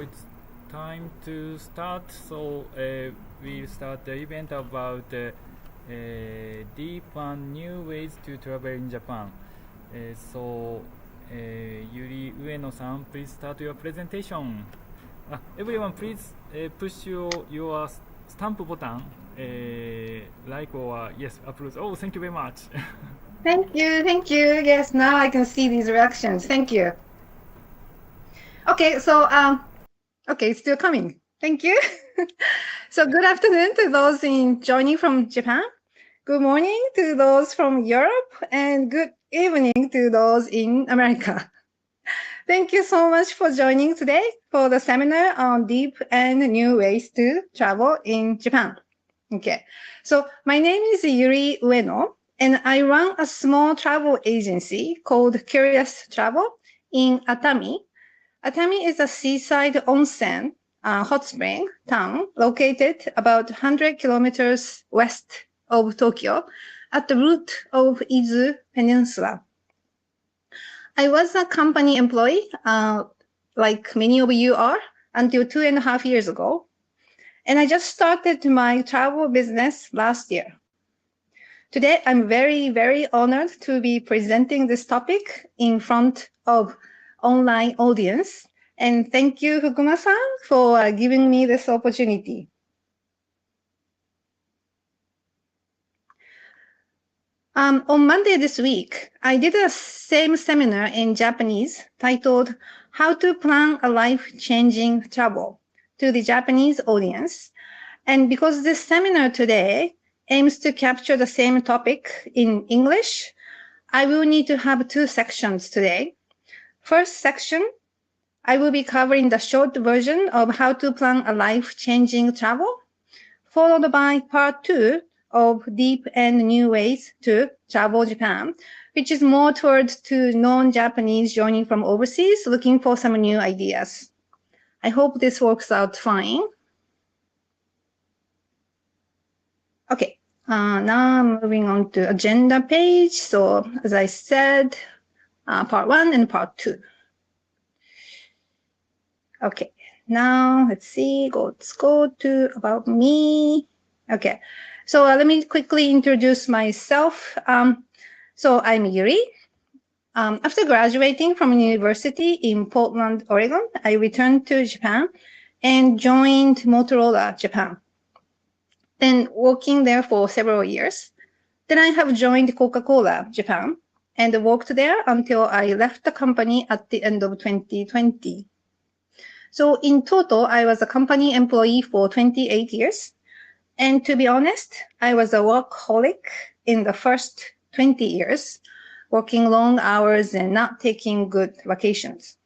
it's time to start. So we'll start the event about deep and new ways to travel in Japan. Yuri Ueno-san, please start your presentation. Everyone, please push your stamp button, like or yes, approve. Oh, thank you very much. Thank you. Yes, now I can see these reactions. Thank you. Okay, so okay, it's still coming. Thank you. So good afternoon to those joining from Japan. Good morning to those from Europe, and good evening to those in America. Thank you so much for joining today for the seminar on deep and new ways to travel in Japan. Okay, so my name is Yuri Ueno, and I run a small travel agency called Curious Travel in Atami. Atami is a seaside onsen hot spring town located about 100 kilometers west of Tokyo at the root of Izu Peninsula. I was a company employee, like many of you are, until 2.5 years ago. And I just started my travel business last year. Today, I'm very, very honored to be presenting this topic in front of online audience. And thank you, Fukuma-san, for giving me this opportunity. On Monday this week, I did a same seminar in Japanese titled How to Plan a Life-Changing Travel to the Japanese audience. And because this seminar today aims to capture the same topic in English, I will need to have two sections today. First section, I will be covering the short version of how to plan a life-changing travel, followed by part 2 of deep and new ways to travel Japan, which is more towards to non-Japanese joining from overseas looking for some new ideas. I hope this works out fine. Okay, now I'm moving on to agenda page. So as I said, part 1 and part 2. Okay, now let's see, let's go to about me. Okay, so let me quickly introduce myself. So I'm Yuri. After graduating from university in Portland, Oregon, I returned to Japan and joined Motorola Japan. Then working there for several years. Then I have joined Coca-Cola Japan and worked there until I left the company at the end of 2020. So in total, I was a company employee for 28 years. And to be honest, I was a workaholic in the first 20 years, working long hours and not taking good vacations.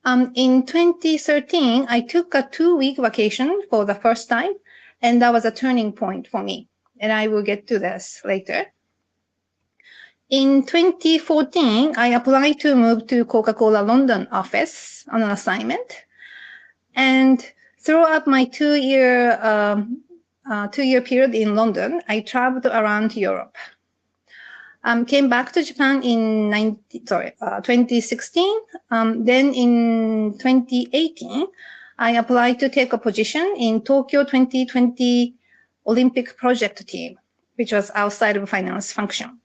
In 2013, I took a 2-week vacation for the first time, and that was a turning point for me. And I will get to this later. In 2014, I applied to move to Coca-Cola London office on an assignment. And throughout my 2-year period in London, I traveled around Europe. Came back to Japan in 2016. Then in 2018, I applied to take a position in Tokyo 2020 Olympic project team, which was outside of finance function.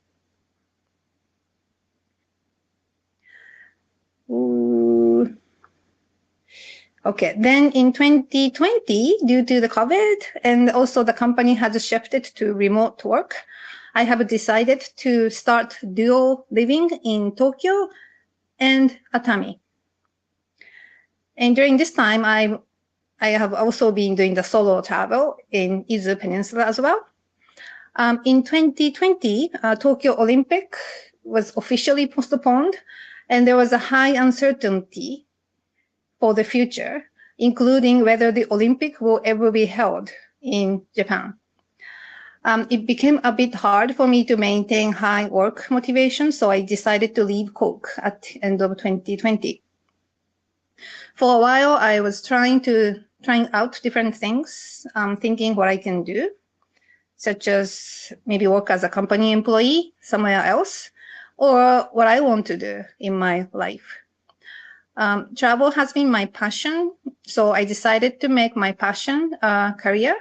Okay, then in 2020, due to the COVID, and also the company has shifted to remote work, I have decided to start dual living in Tokyo and Atami. And during this time, I have also been doing the solo travel in Izu Peninsula as well. In 2020, Tokyo Olympic was officially postponed, and there was a high uncertainty for the future, including whether the Olympic will ever be held in Japan. It became a bit hard for me to maintain high work motivation, so I decided to leave Coke at the end of 2020. For a while, I was trying out different things, thinking what I can do, such as maybe work as a company employee somewhere else, or what I want to do in my life. Travel has been my passion, so I decided to make my passion a career.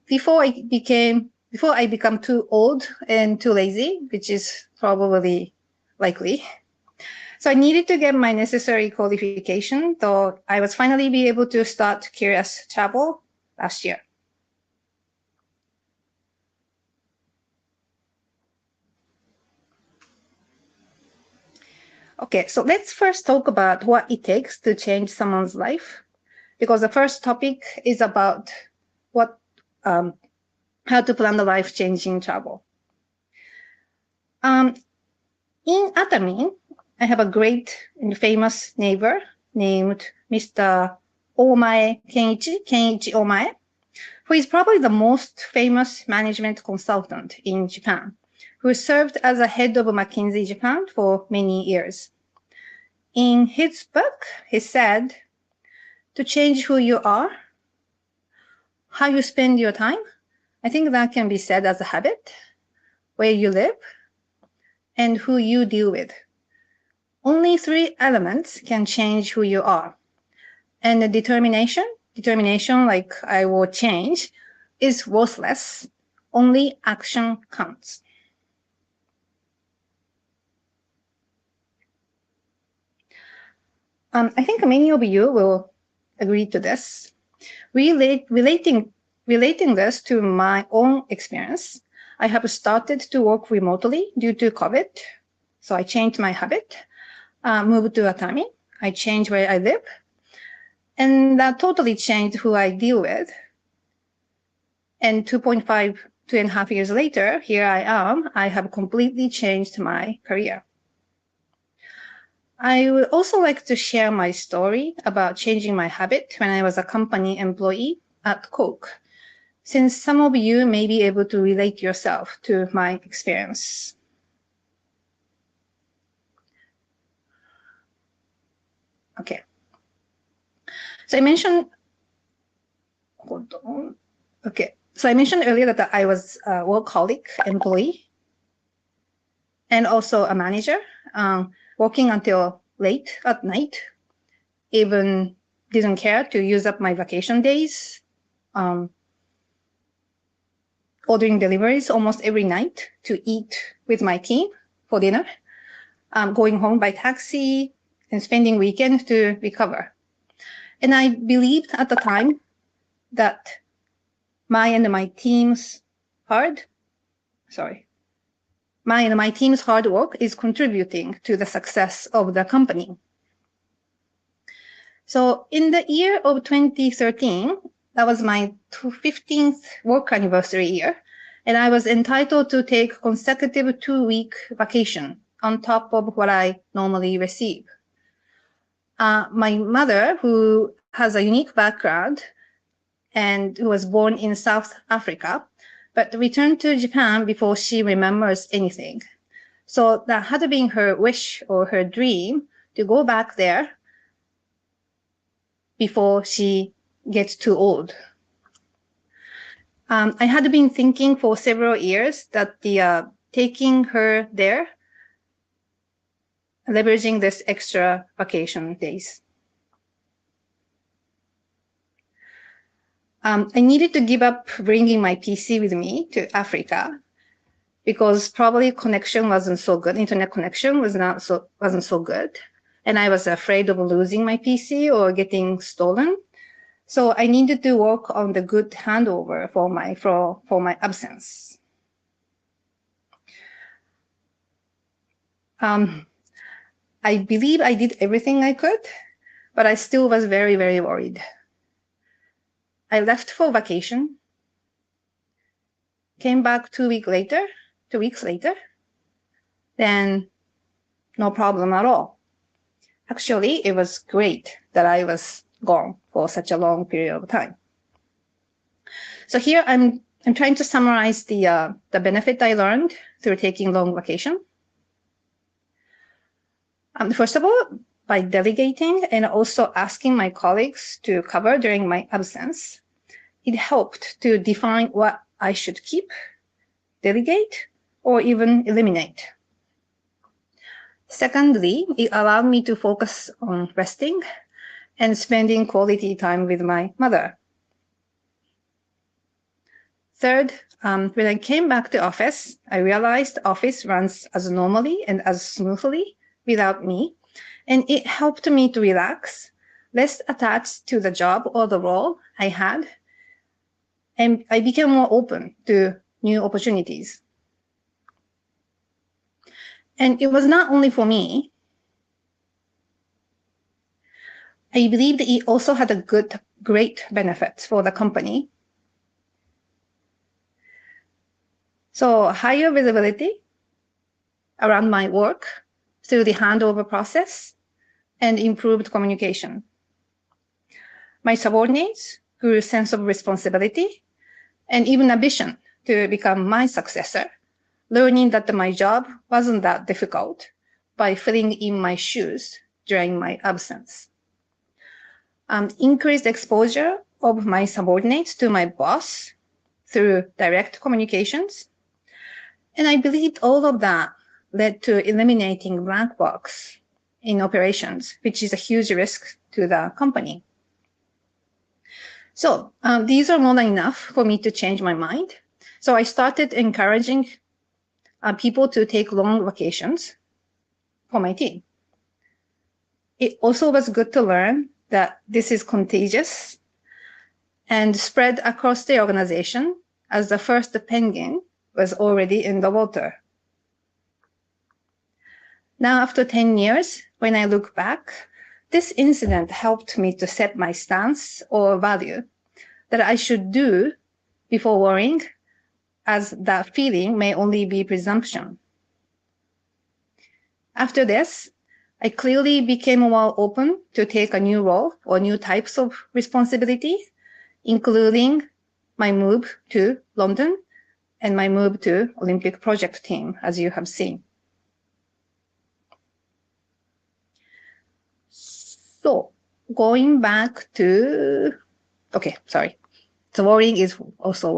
Before I become too old and too lazy, which is probably likely. So I needed to get my necessary qualification, though I was finally be able to start curious travel last year. Okay, so let's first talk about what it takes to change someone's life, because the first topic is about how to plan the life-changing travel. In Atami, I have a great and famous neighbor named Mr. Kenichi Omae, who is probably the most famous management consultant in Japan, who served as a head of McKinsey Japan for many years. In his book, he said, to change who you are, how you spend your time, I think that can be said as a habit, where you live, and who you deal with. Only 3 elements can change who you are. And the determination like I will change, is worthless. Only action counts. I think many of you will agree to this. Relating this to my own experience, I have started to work remotely due to COVID. So I changed my habit, moved to Atami. I changed where I live. And that totally changed who I deal with. And 2.5 years later, here I am. I have completely changed my career. I would also like to share my story about changing my habit when I was a company employee at Coke, since some of you may be able to relate yourself to my experience. Okay. So I mentioned, earlier that I was a workaholic employee and also a manager, working until late at night, even didn't care to use up my vacation days, ordering deliveries almost every night to eat with my team for dinner, going home by taxi, and spending weekends to recover. And I believed at the time that my team's hard work is contributing to the success of the company. So in the year of 2013, that was my 15th work anniversary year, and I was entitled to take consecutive 2-week vacation on top of what I normally receive. My mother, who has a unique background and who was born in South Africa, but returned to Japan before she remembers anything. So that had been her wish or her dream to go back there before she gets too old. I had been thinking for several years that taking her there, leveraging this extra vacation days. I needed to give up bringing my PC with me to Africa because probably connection wasn't so good. Internet connection wasn't so good. And I was afraid of losing my PC or getting stolen. So I needed to work on the good handover for my absence. I believe I did everything I could, but I still was very, very worried. I left for vacation, came back 2 weeks later, then no problem at all. Actually, it was great that I was gone for such a long period of time. So here I'm trying to summarize the benefit I learned through taking long vacation. First of all, by delegating and also asking my colleagues to cover during my absence, it helped to define what I should keep, delegate, or even eliminate. Secondly, it allowed me to focus on resting and spending quality time with my mother. Third, when I came back to office, I realized office runs as normally and as smoothly without me, and it helped me to relax, less attached to the job or the role I had, and I became more open to new opportunities. And it was not only for me. I believe that it also had a great benefit for the company. So higher visibility around my work through the handover process and improved communication. My subordinates grew a sense of responsibility and even ambition to become my successor, learning that my job wasn't that difficult by filling in my shoes during my absence. Increased exposure of my subordinates to my boss through direct communications. And I believe all of that led to eliminating black box in operations, which is a huge risk to the company. So these are more than enough for me to change my mind. So I started encouraging people to take long vacations for my team. It also was good to learn that this is contagious and spread across the organization as the first penguin was already in the water. Now, after 10 years, when I look back, this incident helped me to set my stance or value that I should do before worrying, as that feeling may only be presumption. After this, I clearly became more open to take a new role or new types of responsibility, including my move to London and my move to Olympic project team, as you have seen. So going back to, okay, sorry. So worrying is also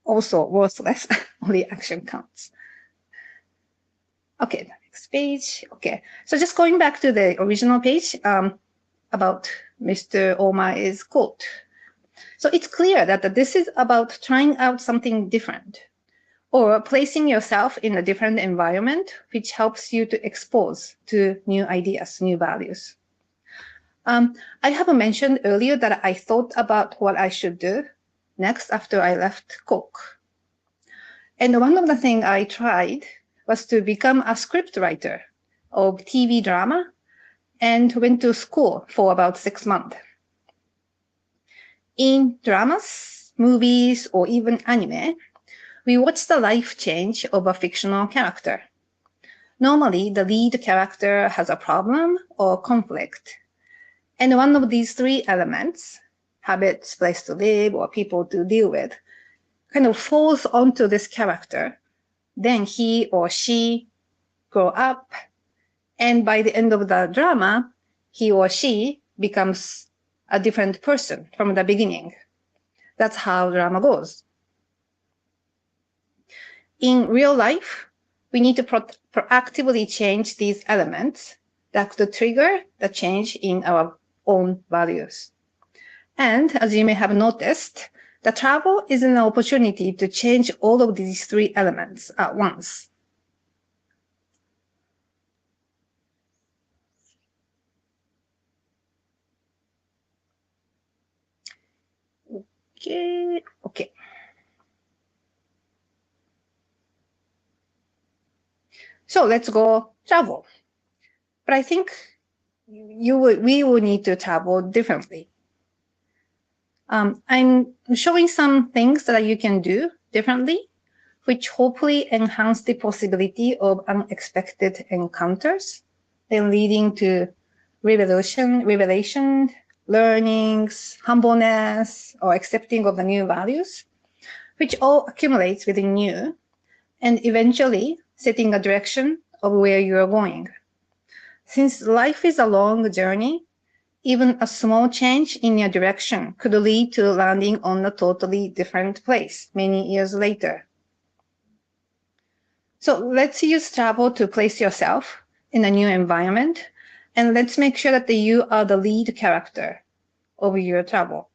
worthless, only action counts. Okay, the next page. Okay, so just going back to the original page about Mr. Omai's quote. So it's clear that this is about trying out something different or placing yourself in a different environment, which helps you to expose to new ideas, new values. I have mentioned earlier that I thought about what I should do next after I left Coke. And one of the things I tried was to become a script writer of TV drama and went to school for about 6 months. In dramas, movies, or even anime, we watch the life change of a fictional character. Normally, the lead character has a problem or conflict. And one of these three elements, habits, place to live, or people to deal with, kind of falls onto this character. Then he or she grow up, and by the end of the drama, he or she becomes a different person from the beginning. That's how drama goes. In real life, we need to proactively change these elements that could trigger the change in our own values. And as you may have noticed, the travel is an opportunity to change all of these three elements at once. Okay. So let's go travel. But I think we will need to travel differently. I'm showing some things that you can do differently, which hopefully enhance the possibility of unexpected encounters, then leading to revelation, learnings, humbleness, or accepting of the new values, which all accumulates within you, and eventually setting a direction of where you are going. Since life is a long journey, even a small change in your direction could lead to landing on a totally different place many years later. So let's use travel to place yourself in a new environment, and let's make sure that you are the lead character of your travel.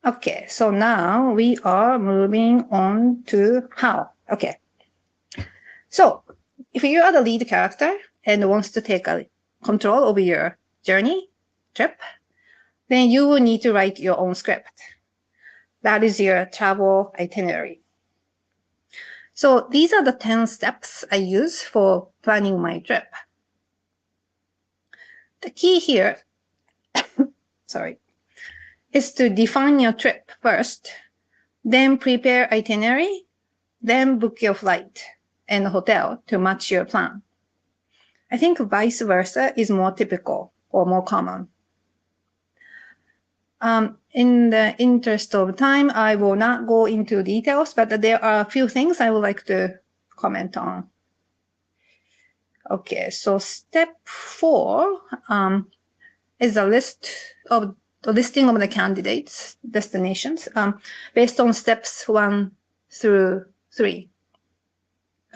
Okay, so now we are moving on to how. Okay. So if you are the lead character and wants to take control over your journey, trip, then you will need to write your own script. That is your travel itinerary. So these are the 10 steps I use for planning my trip. The key here, sorry, is to define your trip first, then prepare itinerary, then book your flight and hotel to match your plan. I think vice versa is more typical or more common. In the interest of time, I will not go into details, but there are a few things I would like to comment on. Okay, so step 4 is a listing of the candidates' destinations based on steps 1 through 3.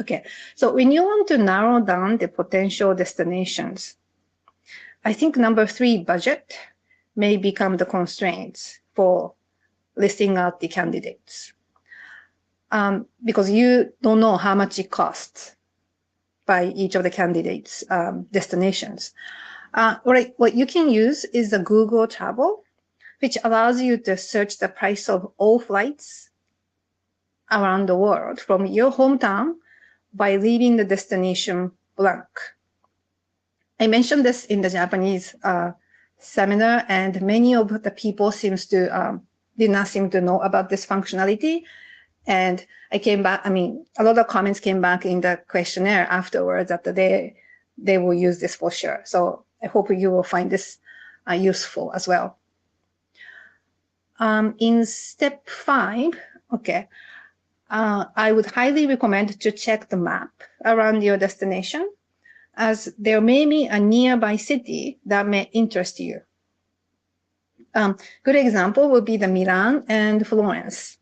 Okay, so when you want to narrow down the potential destinations, I think number 3, budget, may become the constraints for listing out the candidates. Because you don't know how much it costs by each of the candidates' destinations. What you can use is the Google Travel, which allows you to search the price of all flights around the world from your hometown by leaving the destination blank. I mentioned this in the Japanese seminar, and many of the people did not seem to know about this functionality. And I came back, a lot of comments came back in the questionnaire afterwards that they will use this for sure. So I hope you will find this useful as well. In step 5, okay, I would highly recommend to check the map around your destination, as there may be a nearby city that may interest you. Good example would be the Milan and Florence.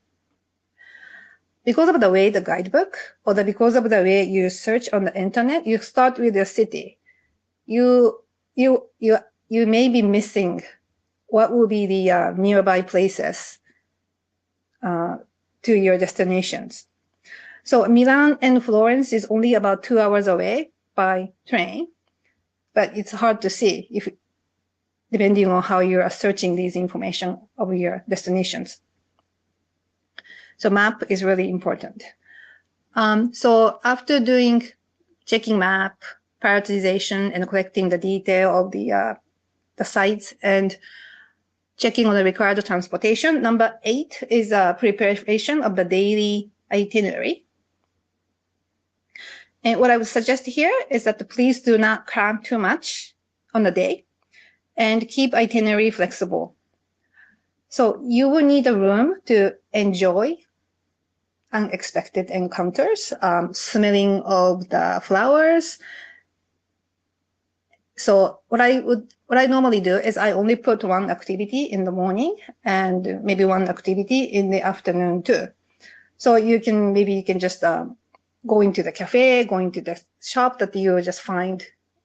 Because of the way the guidebook, or because of the way you search on the internet, you start with your city. You may be missing what will be the nearby places to your destinations. So Milan and Florence is only about 2 hours away by train, but it's hard to see depending on how you are searching these information of your destinations. So map is really important. So after checking map, prioritization, and collecting the detail of the sites and checking on the required transportation, number 8 is preparation of the daily itinerary. And what I would suggest here is that please do not cram too much on the day and keep itinerary flexible. So you will need a room to enjoy unexpected encounters, smelling of the flowers. So what I normally do is I only put one activity in the morning and maybe one activity in the afternoon too. So you can just go into the cafe, go into the shop that you just find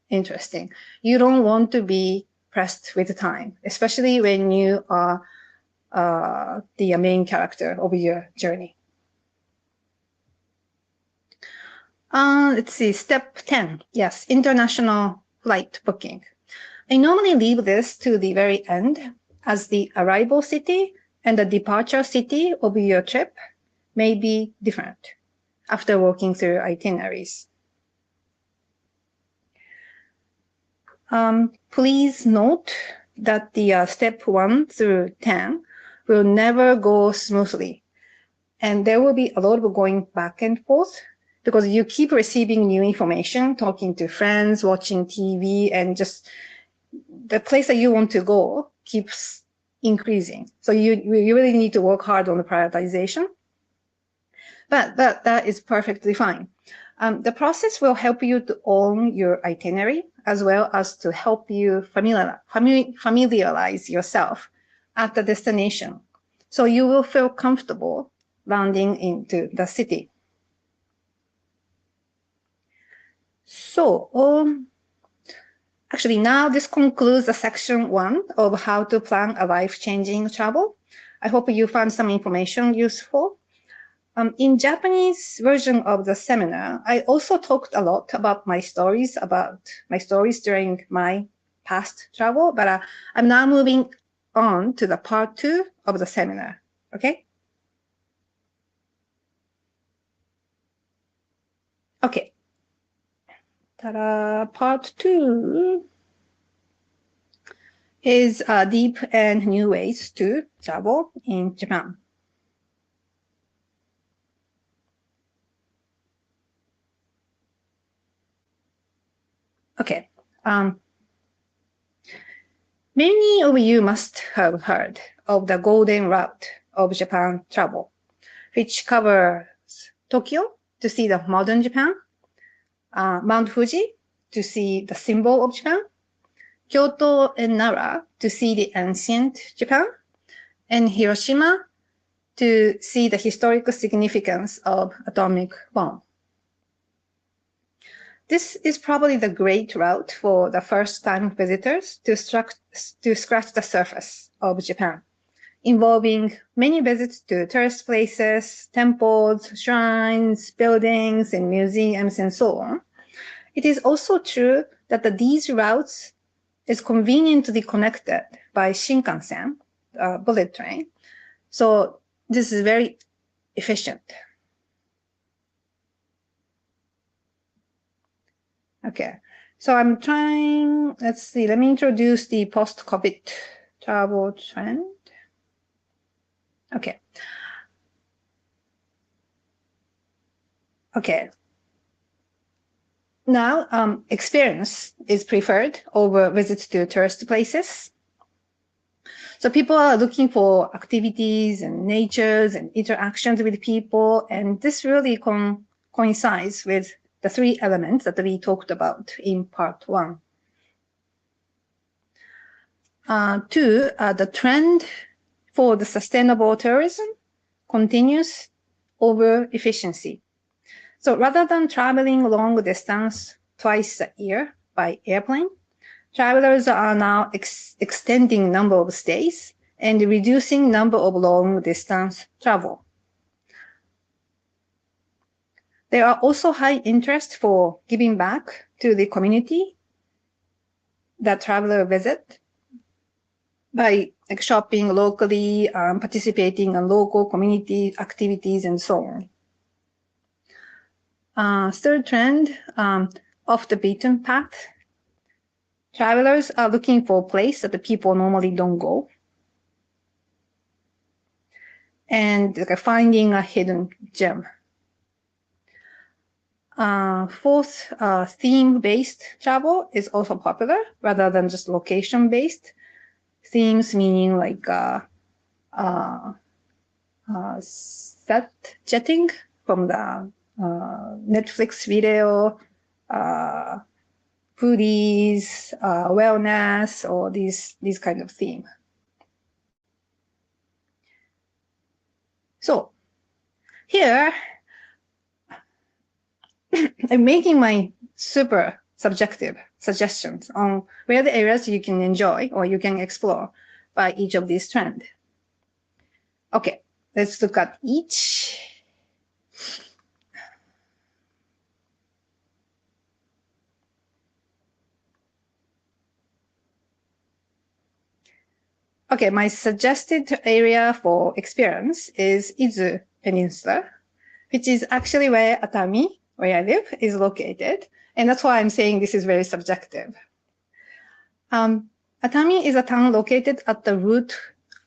interesting. You don't want to be pressed with time, especially when you are the main character of your journey. Let's see, step 10. Yes, international flight booking. I normally leave this to the very end, as the arrival city and the departure city of your trip may be different after walking through itineraries. Please note that the step 1 through 10 will never go smoothly, and there will be a lot of going back and forth because you keep receiving new information, talking to friends, watching TV, and just the place that you want to go keeps increasing. So you really need to work hard on the prioritization. But that is perfectly fine. The process will help you to own your itinerary, as well as to help you familiarize yourself at the destination. So you will feel comfortable landing into the city. So, actually now this concludes the section 1 of how to plan a life-changing travel. I hope you found some information useful. In Japanese version of the seminar, I also talked a lot about my stories during my past travel, but I'm now moving on to the part 2 of the seminar, okay? Okay. Ta-da, part 2 is deep and new ways to travel in Japan. Okay. Many of you must have heard of the Golden Route of Japan travel, which covers Tokyo to see the modern Japan, Mount Fuji to see the symbol of Japan, Kyoto and Nara to see the ancient Japan, and Hiroshima to see the historical significance of atomic bomb. This is probably the great route for the first-time visitors to scratch the surface of Japan, involving many visits to tourist places, temples, shrines, buildings, and museums, and so on. It is also true that these routes is conveniently connected by Shinkansen, bullet train. So this is very efficient. Okay, so I'm trying, let's see, let me introduce the post-COVID travel trend. Okay. Okay. Now, experience is preferred over visits to tourist places. So people are looking for activities and natures and interactions with people, and this really coincides with the 3 elements that we talked about in part 1. 2, the trend for the sustainable tourism continues over efficiency. So rather than traveling long distance twice a year by airplane, travelers are now extending number of stays and reducing number of long distance travel. There are also high interest for giving back to the community that traveler visit by shopping locally, participating in local community activities, and so on. Third trend, off the beaten path. Travelers are looking for a place that the people normally don't go, and finding a hidden gem. Fourth, theme-based travel is also popular rather than just location-based. Themes meaning like set jetting from the Netflix video, foodies, wellness, or these kind of theme. So here, I'm making my super subjective suggestions on where the areas you can enjoy or you can explore by each of these trends. Okay, let's look at each. Okay, my suggested area for experience is Izu Peninsula, which is actually where Atami, where I live, is located. And that's why I'm saying this is very subjective. Atami is a town located at the root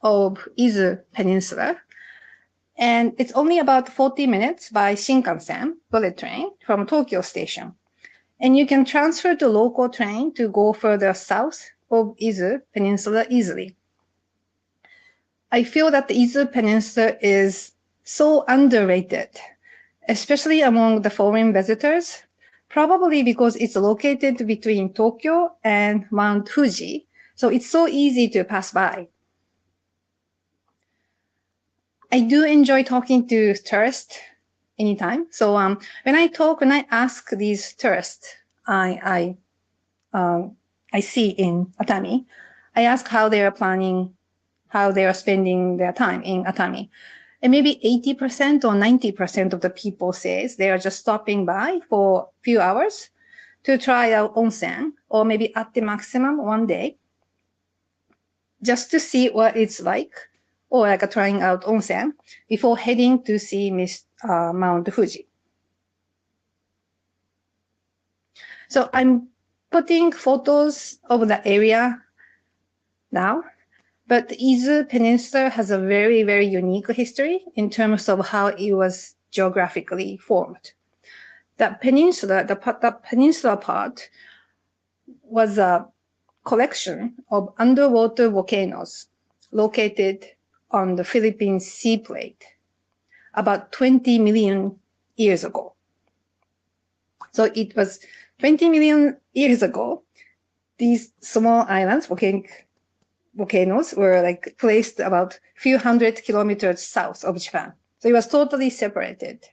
of Izu Peninsula. And it's only about 40 minutes by Shinkansen, bullet train, from Tokyo Station. And you can transfer to local train to go further south of Izu Peninsula easily. I feel that the Izu Peninsula is so underrated, especially among the foreign visitors, probably because it's located between Tokyo and Mount Fuji, so it's so easy to pass by. I do enjoy talking to tourists anytime. So when I ask these tourists, I see in Atami, I ask how they are planning, how they are spending their time in Atami. And maybe 80% or 90% of the people says they are just stopping by for a few hours to try out onsen, or maybe at the maximum one day, just to see what it's like, or like trying out onsen before heading to see Mount Fuji. So I'm putting photos of the area now, but the Izu Peninsula has a very, very unique history in terms of how it was geographically formed. The peninsula part was a collection of underwater volcanoes located on the Philippine sea plate about 20 million years ago. So it was 20 million years ago, these small islands, volcanoes, were like placed about a few hundred kilometers south of Japan. So it was totally separated.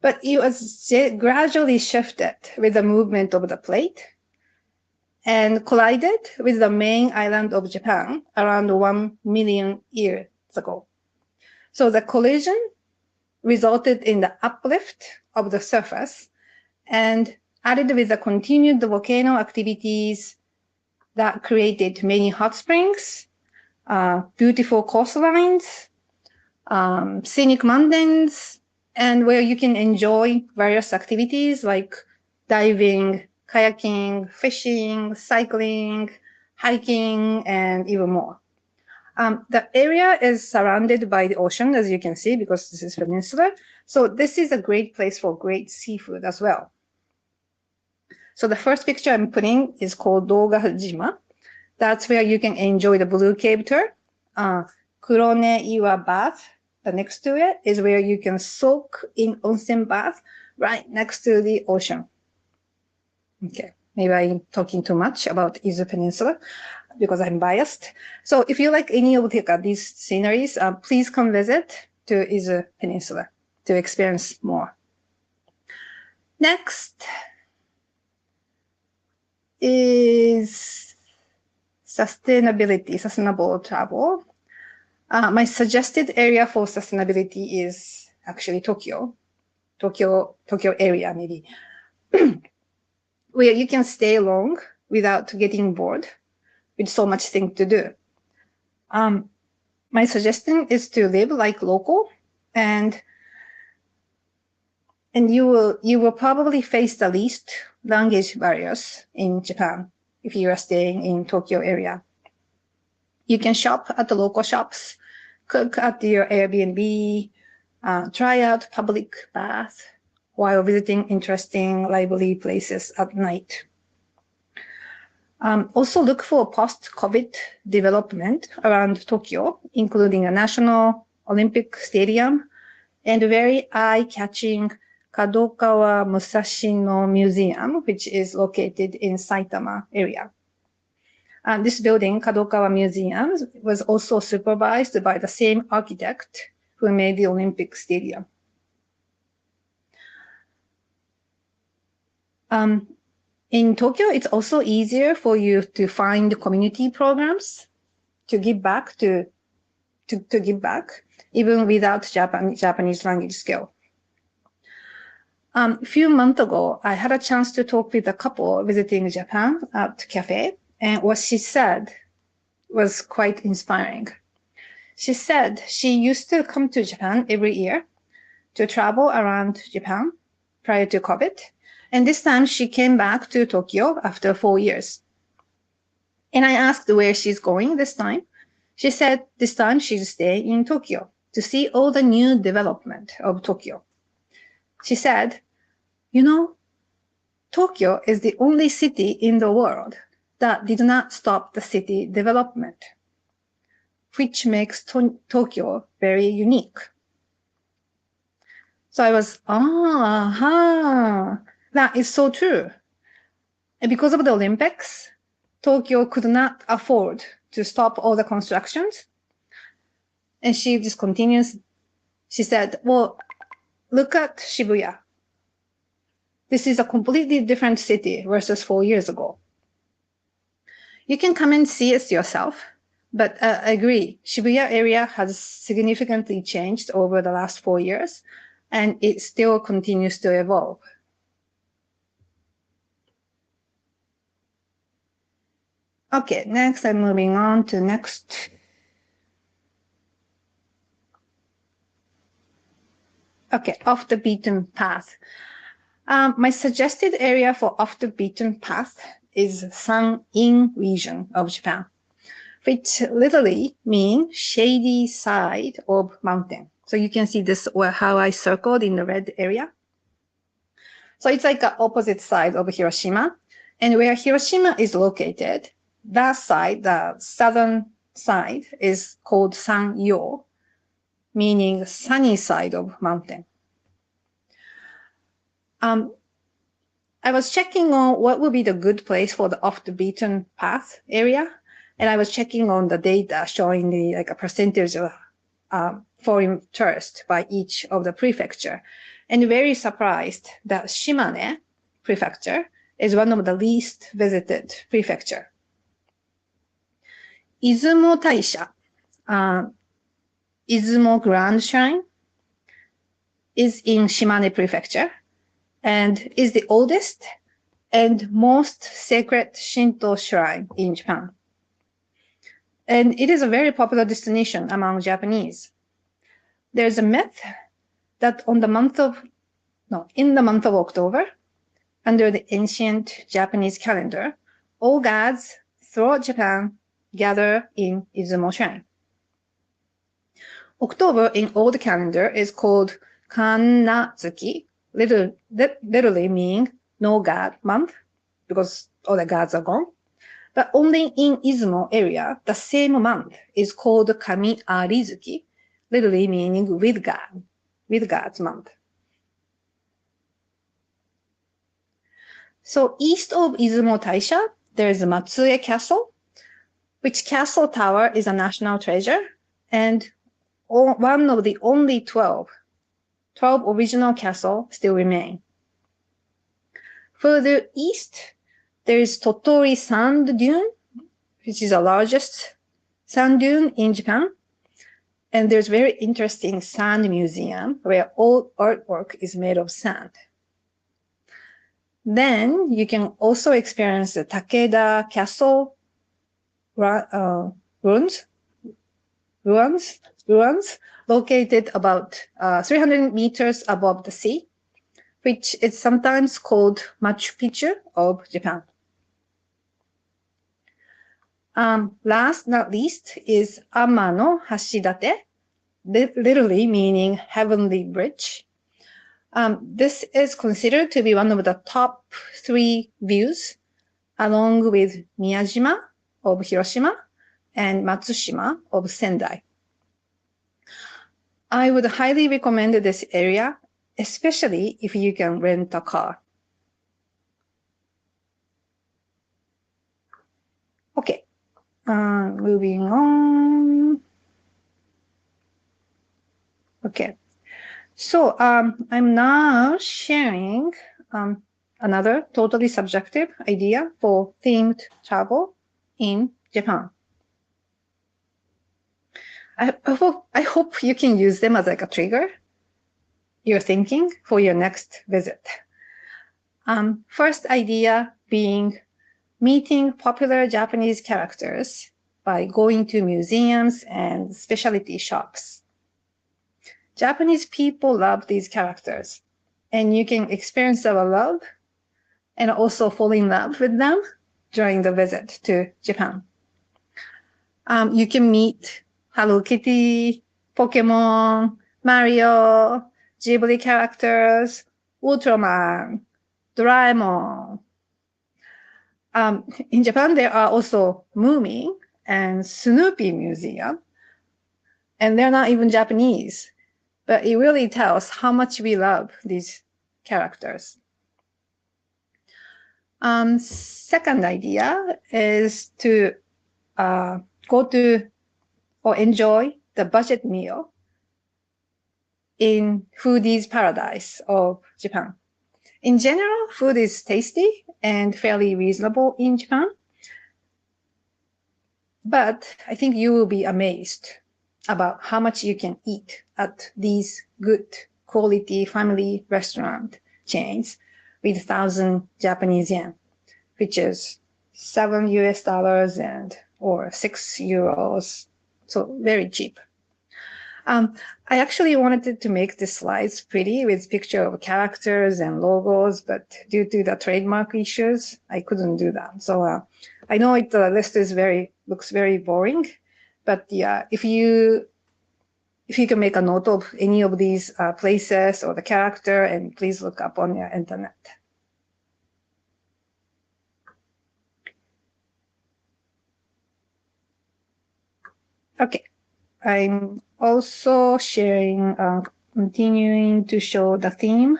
But it was gradually shifted with the movement of the plate and collided with the main island of Japan around 1 million years ago. So the collision resulted in the uplift of the surface and added with the continued volcano activities that created many hot springs, beautiful coastlines, scenic mountains, and where you can enjoy various activities like diving, kayaking, fishing, cycling, hiking, and even more. The area is surrounded by the ocean, as you can see, because this is peninsula. So this is a great place for great seafood as well. So the first picture I'm putting is called Dogajima. That's where you can enjoy the blue cave tour. Kurone Iwa bath, next to it is where you can soak in onsen bath right next to the ocean. Okay, maybe I'm talking too much about Izu Peninsula because I'm biased. So if you like any of these sceneries, please come visit to Izu Peninsula to experience more. Next is sustainable travel. My suggested area for sustainability is actually Tokyo area maybe, where you can stay long without getting bored with so much thing to do. My suggestion is to live like local, and you will probably face the least language barriers in Japan if you are staying in Tokyo area. You can shop at the local shops, cook at your Airbnb, try out public bath while visiting interesting lively places at night. Also look for post-COVID development around Tokyo, including a National Olympic Stadium and a very eye-catching Kadokawa Musashi no Museum, which is located in Saitama area. This building, Kadokawa Museum, was also supervised by the same architect who made the Olympic Stadium. In Tokyo, it's also easier for you to find community programs to give back, even without Japanese language skill. A few months ago, I had a chance to talk with a couple visiting Japan at cafe, and what she said was quite inspiring. She said she used to come to Japan every year to travel around Japan prior to COVID, and this time she came back to Tokyo after 4 years. And I asked where she's going this time. She said this time she's staying in Tokyo to see all the new development of Tokyo. She said, Tokyo is the only city in the world that did not stop the city development, which makes Tokyo very unique. So I was, that is so true. And because of the Olympics, Tokyo could not afford to stop all the constructions. And she just continues. She said, well, look at Shibuya. This is a completely different city versus 4 years ago. You can come and see it yourself, but I agree, Shibuya area has significantly changed over the last 4 years, and it still continues to evolve. Okay, next I'm moving on to next. Okay, off the beaten path. My suggested area for off the beaten path is San-in region of Japan, which literally means shady side of mountain. So you can see this, or how I circled in the red area. So it's like the opposite side of Hiroshima. And where Hiroshima is located, that side, the southern side, is called San-yo, meaning sunny side of mountain. I was checking on what would be the good place for the off the beaten path area, and I was checking on the data showing the a percentage of foreign tourists by each of the prefecture, and very surprised that Shimane prefecture is one of the least visited prefecture. Izumo Taisha, Izumo Grand Shrine, is in Shimane prefecture and is the oldest and most sacred Shinto shrine in Japan. And it is a very popular destination among Japanese. There's a myth that in the month of October, under the ancient Japanese calendar, all gods throughout Japan gather in Izumo Shrine. October in old calendar is called Kannazuki, literally meaning no god month, because all the gods are gone. But only in Izumo area, the same month is called Kami Arizuki, literally meaning with God's month. So east of Izumo Taisha, there is Matsue Castle, which castle tower is a national treasure, and one of the only 12 original castles still remain. Further east, there is Totori Sand Dune, which is the largest sand dune in Japan. And there's very interesting sand museum where all artwork is made of sand. Then you can also experience the Takeda Castle ruins located about 300 meters above the sea, which is sometimes called Machu Picchu of Japan. Last not least is Amano Hashidate, literally meaning heavenly bridge. This is considered to be one of the top 3 views, along with Miyajima of Hiroshima and Matsushima of Sendai. I would highly recommend this area, especially if you can rent a car. Okay, moving on. Okay, so I'm now sharing another totally subjective idea for themed travel in Japan. I hope you can use them as like a trigger you're thinking for your next visit. First idea being meeting popular Japanese characters by going to museums and specialty shops. Japanese people love these characters, and you can experience our love and also fall in love with them during the visit to Japan. You can meet Hello Kitty, Pokemon, Mario, Ghibli characters, Ultraman, Doraemon. In Japan, there are also Moomin and Snoopy Museum, and they're not even Japanese, but it really tells how much we love these characters. Second idea is to go to or enjoy the budget meal in foodie's paradise of Japan. In general, food is tasty and fairly reasonable in Japan. But I think you will be amazed about how much you can eat at these good quality family restaurant chains with 1,000 Japanese yen, which is $7 US and or €6. So very cheap. I actually wanted to make the slides pretty with picture of characters and logos, but due to the trademark issues, I couldn't do that. So I know the list is looks very boring, but yeah, if you can make a note of any of these places or the character, and please look up on your internet. Okay, I'm also sharing, continuing to show the theme.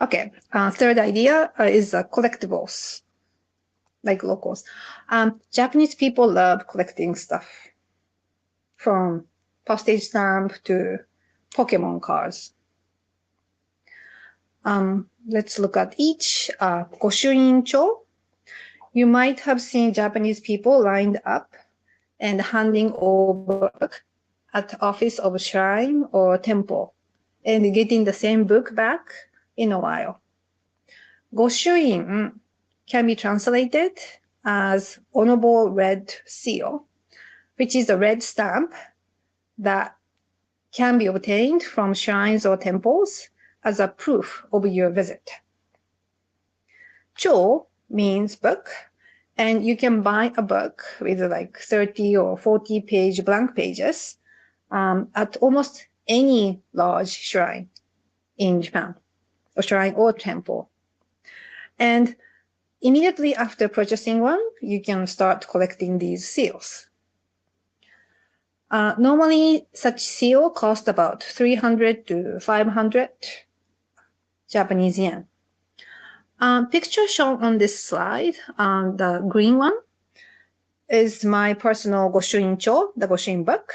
Okay, third idea is collectibles, like locals. Japanese people love collecting stuff, from postage stamp to Pokemon cards. Let's look at each. Goshuin-cho. You might have seen Japanese people lined up and handing over at the office of a shrine or temple and getting the same book back in a while. Goshuin can be translated as honorable red seal, which is a red stamp that can be obtained from shrines or temples as a proof of your visit. Cho means book, and you can buy a book with like 30 or 40 page blank pages at almost any large shrine in Japan, or shrine or temple. And immediately after purchasing one, you can start collecting these seals. Normally, such seal cost about 300 to 500 Japanese yen. Picture shown on this slide, the green one, is my personal Goshuin-cho, the Goshuin book.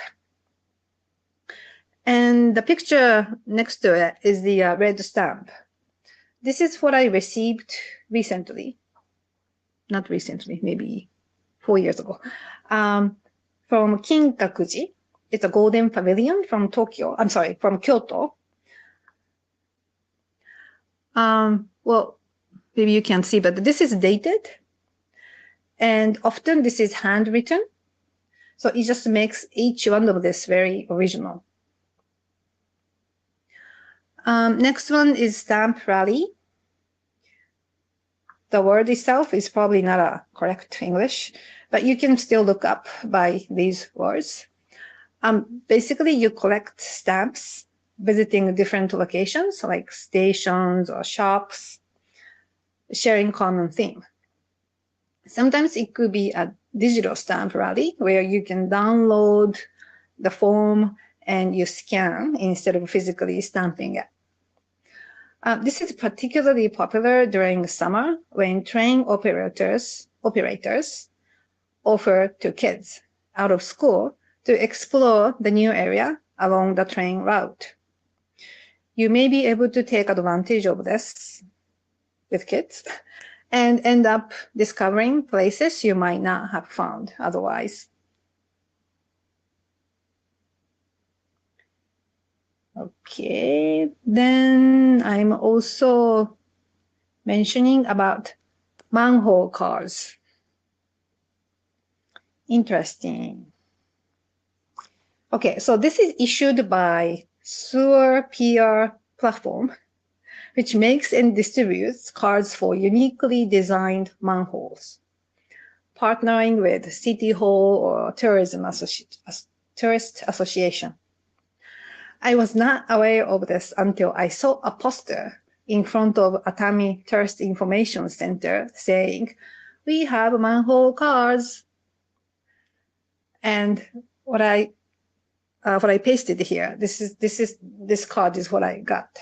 And the picture next to it is the red stamp. This is what I received recently. Not recently, maybe 4 years ago. From Kinkakuji. It's a golden pavilion from from Kyoto. Well, maybe you can't see, but this is dated. And often this is handwritten. So it just makes each one of this very original. Next one is stamp rally. The word itself is probably not a correct English, but you can still look up by these words. Basically, you collect stamps visiting different locations like stations or shops, sharing common theme. Sometimes it could be a digital stamp rally where you can download the form and you scan instead of physically stamping it. This is particularly popular during summer when train operators offer to kids out of school to explore the new area along the train route. You may be able to take advantage of this with kids and end up discovering places you might not have found otherwise. Okay, then I'm also mentioning about manhole cars. Interesting. Okay, so this is issued by Sewer PR platform, which makes and distributes cards for uniquely designed manholes, partnering with City Hall or Tourist Association. I was not aware of this until I saw a poster in front of Atami Tourist Information Center saying, "We have manhole cards." And what I pasted here, this card is what I got.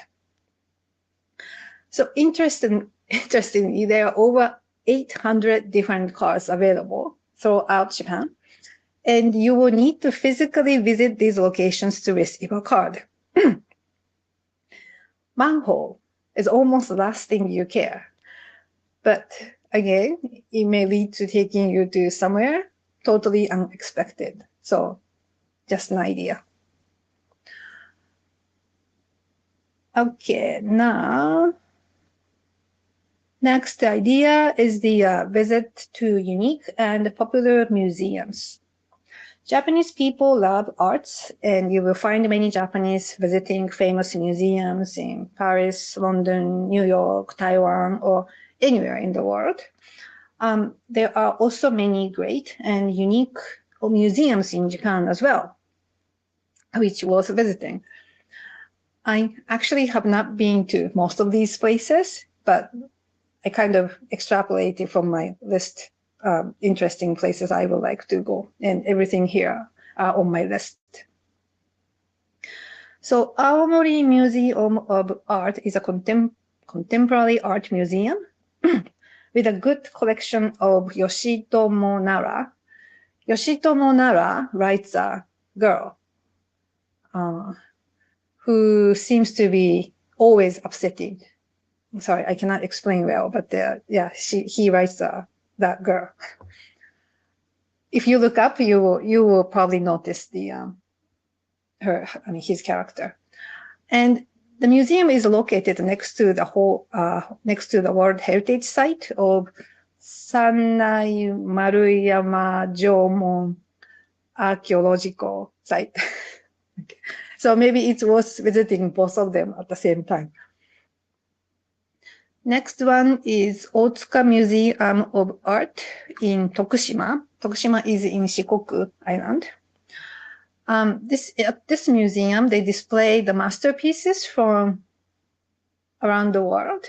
So interestingly, there are over 800 different cards available throughout Japan, and you will need to physically visit these locations to receive a card. Manhole is almost the last thing you care. But again, it may lead to taking you to somewhere totally unexpected. So just an idea. Okay, now, next idea is the visit to unique and popular museums. Japanese people love arts, and you will find many Japanese visiting famous museums in Paris, London, New York, Taiwan, or anywhere in the world. There are also many great and unique museums in Japan as well, which was visiting. I actually have not been to most of these places, but I kind of extrapolated from my list interesting places I would like to go, and everything here are on my list. So Aomori Museum of Art is a contemporary art museum with a good collection of Yoshitomo Nara. Yoshitomo Nara writes a girl who seems to be always upsetting. I'm sorry, I cannot explain well, but yeah, he writes that girl. If you look up, you will probably notice his character. And the museum is located next to the World Heritage Site of Sanai Maruyama Jomon Archaeological Site. Okay. So maybe it's worth visiting both of them at the same time. Next one is Otsuka Museum of Art in Tokushima. Tokushima is in Shikoku Island. At this museum, they display the masterpieces from around the world.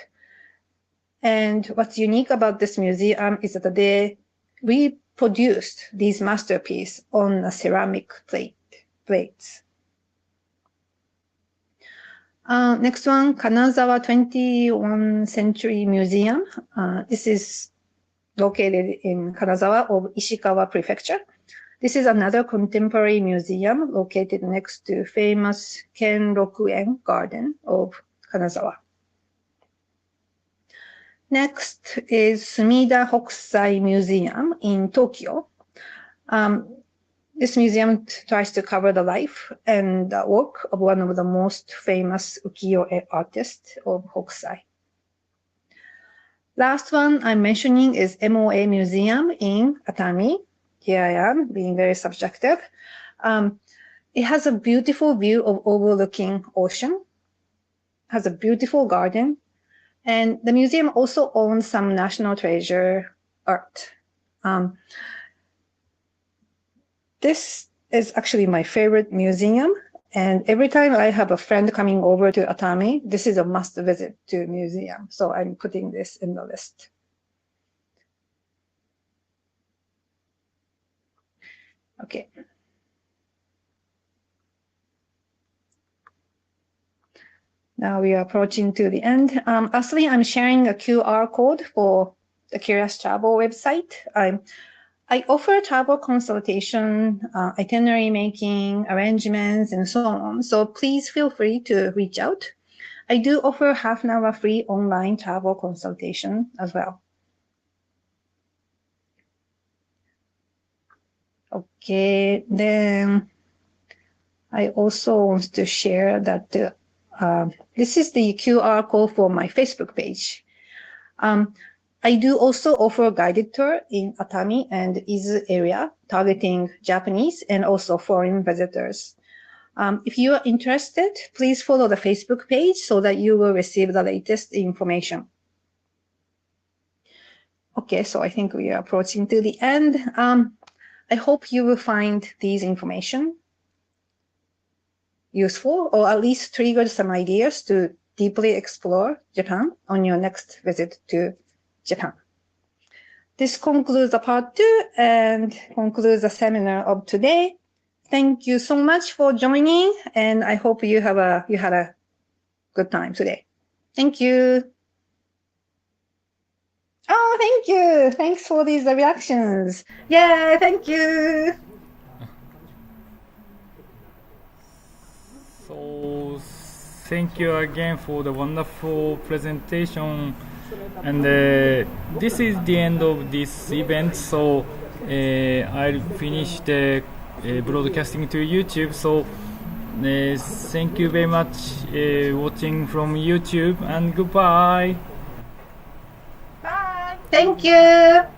And what's unique about this museum is that they reproduced these masterpieces on a ceramic plates. Next one, Kanazawa 21st Century Museum. This is located in Kanazawa of Ishikawa Prefecture. This is another contemporary museum located next to famous Kenrokuen Garden of Kanazawa. Next is Sumida Hokusai Museum in Tokyo. This museum tries to cover the life and the work of one of the most famous ukiyo-e artists of Hokusai. Last one I'm mentioning is MOA Museum in Atami. Here I am being very subjective. It has a beautiful view of overlooking ocean, has a beautiful garden, and the museum also owns some national treasure art. This is actually my favorite museum, and every time I have a friend coming over to Atami, this is a must visit to museum. So I'm putting this in the list. Okay. Now we are approaching to the end. Lastly, I'm sharing a QR code for the Curious Travel website. I offer travel consultation, itinerary making, arrangements, and so on. So please feel free to reach out. I do offer half an hour free online travel consultation as well. Okay, then I also want to share that this is the QR code for my Facebook page. I do also offer a guided tour in Atami and Izu area, targeting Japanese and also foreign visitors. If you are interested, please follow the Facebook page so that you will receive the latest information. Okay, so I think we are approaching to the end. I hope you will find these information useful, or at least trigger some ideas to deeply explore Japan on your next visit to Japan. This concludes the part 2 and concludes the seminar of today. Thank you so much for joining, and I hope you had a good time today. Thank you. Oh, thank you. Thanks for these reactions. Yeah, thank you. thank you again for the wonderful presentation. And this is the end of this event, so I'll finish the broadcasting to YouTube. So thank you very much watching from YouTube, and goodbye. Bye. Thank you.